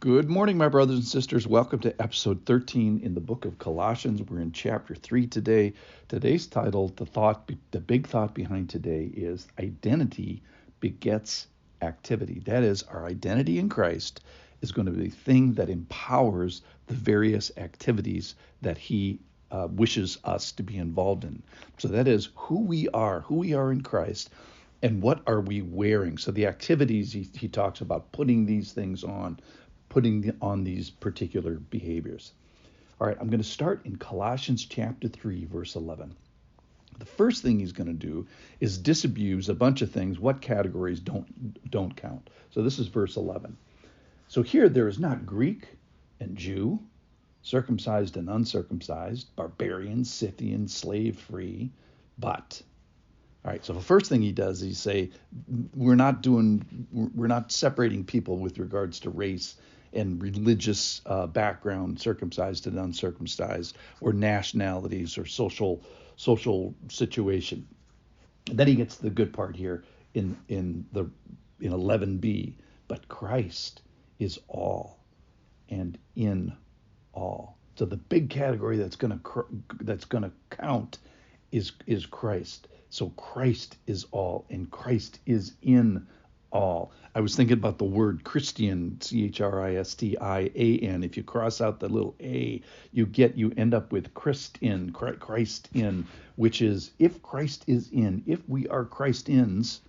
Good morning, my brothers and sisters. Welcome to episode 13 in the book of Colossians. We're in chapter 3 today. Today's title, the big thought behind today is identity begets activity. That is, our identity in Christ is going to be the thing that empowers the various activities that he wishes us to be involved in. So that is who we are in Christ, and what are we wearing. So the activities he talks about putting these things on, on these particular behaviors. All right, I'm going to start in Colossians chapter 3, verse 11. The first thing he's going to do is disabuse a bunch of things. What categories don't count? So this is verse 11. So here there is not Greek and Jew, circumcised and uncircumcised, barbarian, Scythian, slave free, but. All right, so the first thing he does is say we're not separating people with regards to race and religious background, circumcised and uncircumcised, or nationalities or social situation. And then he gets the good part here in 11b. But Christ is all and in all. So the big category that's gonna count is Christ. So Christ is all, and Christ is in all. I was thinking about the word Christian, Christian. If you cross out the little a, you end up with Christ in, which is if Christ is in, if we are Christ-ins,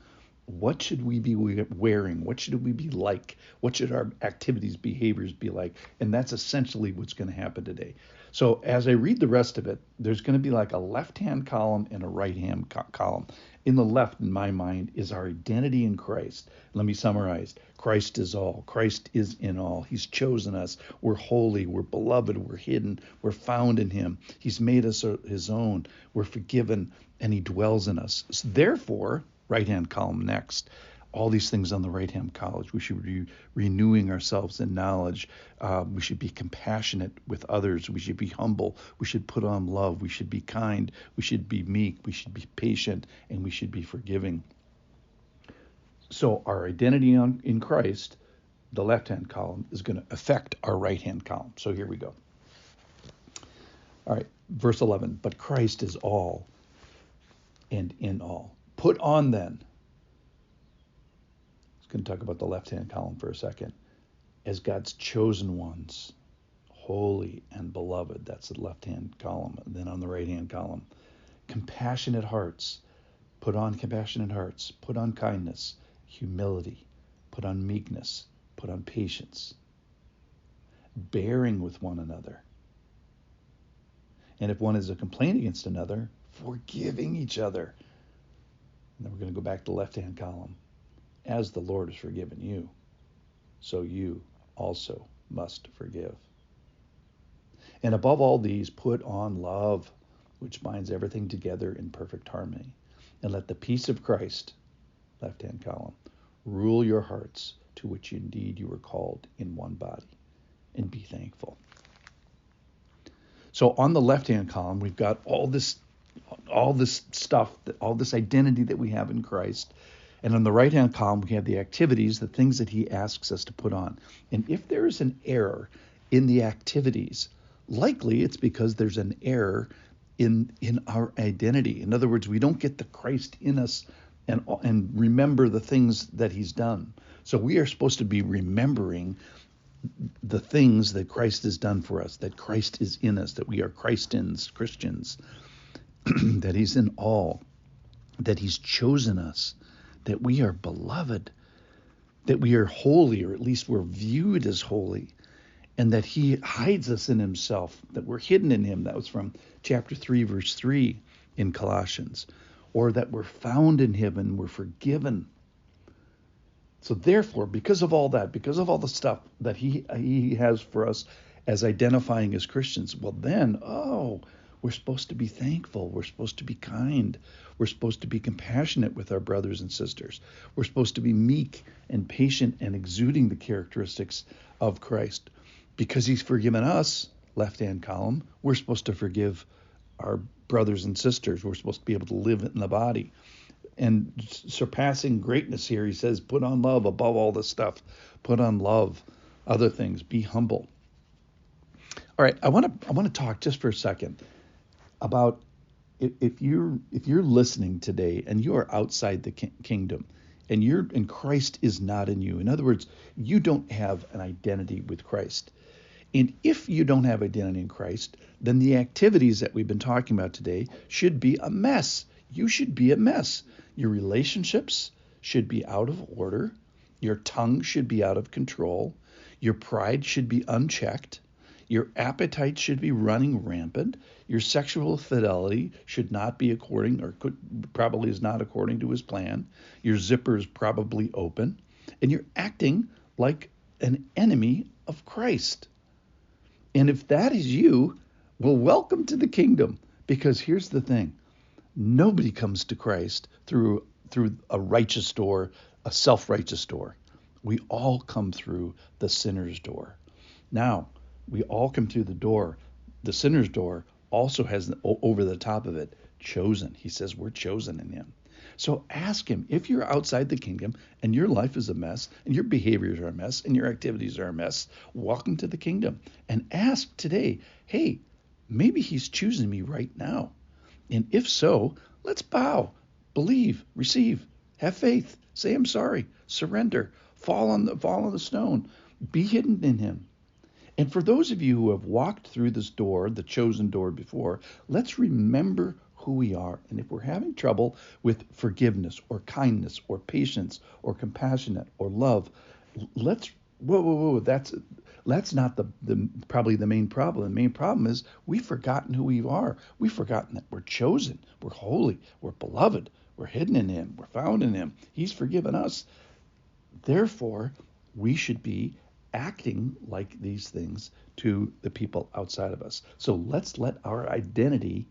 what should we be wearing? What should we be like? What should our activities, behaviors be like? And that's essentially what's going to happen today. So as I read the rest of it, there's going to be like a left-hand column and a right-hand column. In the left, in my mind, is our identity in Christ. Let me summarize. Christ is all. Christ is in all. He's chosen us. We're holy. We're beloved. We're hidden. We're found in him. He's made us his own. We're forgiven, and he dwells in us. So therefore, right-hand column next, all these things on the right-hand column. We should be renewing ourselves in knowledge. We should be compassionate with others. We should be humble. We should put on love. We should be kind. We should be meek. We should be patient, and we should be forgiving. So our identity in Christ, the left-hand column, is going to affect our right-hand column. So here we go. All right, verse 11. But Christ is all and in all. Put on then. Going to talk about the left-hand column for a second. As God's chosen ones, holy and beloved. That's the left-hand column. And then on the right-hand column, compassionate hearts. Put on compassionate hearts. Put on kindness, humility. Put on meekness. Put on patience. Bearing with one another. And if one is a complaint against another, forgiving each other. And then we're going to go back to the left-hand column. As the Lord has forgiven you, so you also must forgive. And above all these, put on love, which binds everything together in perfect harmony. And let the peace of Christ, left-hand column, rule your hearts, to which indeed you were called in one body. And be thankful. So on the left-hand column, we've got all this stuff, all this identity that we have in Christ. And on the right-hand column, we have the activities, the things that he asks us to put on. And if there is an error in the activities, likely it's because there's an error in our identity. In other words, we don't get the Christ in us and remember the things that he's done. So we are supposed to be remembering the things that Christ has done for us, that Christ is in us, that we are Christians, that he's in all, that he's chosen us, that we are beloved, that we are holy, or at least we're viewed as holy, and that he hides us in himself, that we're hidden in him. That was from chapter 3, verse 3 in Colossians. Or that we're found in him and we're forgiven. So therefore, because of all that, because of all the stuff that he has for us as identifying as Christians, well then, we're supposed to be thankful. We're supposed to be kind. We're supposed to be compassionate with our brothers and sisters. We're supposed to be meek and patient and exuding the characteristics of Christ. Because he's forgiven us, left-hand column, we're supposed to forgive our brothers and sisters. We're supposed to be able to live in the body. And surpassing greatness here, he says, put on love above all this stuff. Put on love. Other things, be humble. All right, I want to talk just for a second about if you're listening today and you are outside the kingdom and Christ is not in you. In other words, you don't have an identity with Christ. And if you don't have identity in Christ, then the activities that we've been talking about today should be a mess. You should be a mess. Your relationships should be out of order. Your tongue should be out of control. Your pride should be unchecked. Your appetite should be running rampant. Your sexual fidelity should not be according, or probably is not according to his plan. Your zipper is probably open. And you're acting like an enemy of Christ. And if that is you, well, welcome to the kingdom. Because here's the thing. Nobody comes to Christ through a righteous door, a self-righteous door. We all come through the sinner's door. Now, we all come through the door. The sinner's door also has over the top of it, chosen. He says we're chosen in him. So ask him, if you're outside the kingdom and your life is a mess and your behaviors are a mess and your activities are a mess, welcome to the kingdom. And ask today, hey, maybe he's choosing me right now. And if so, let's bow, believe, receive, have faith, say I'm sorry, surrender, fall on the stone, be hidden in him. And for those of you who have walked through this door, the chosen door before, let's remember who we are. And if we're having trouble with forgiveness or kindness or patience or compassionate or love, let's whoa. That's not the probably the main problem. The main problem is we've forgotten who we are. We've forgotten that we're chosen, we're holy, we're beloved, we're hidden in him, we're found in him. He's forgiven us. Therefore, we should be acting like these things to the people outside of us. So let's let our identity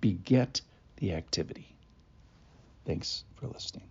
beget the activity. Thanks for listening.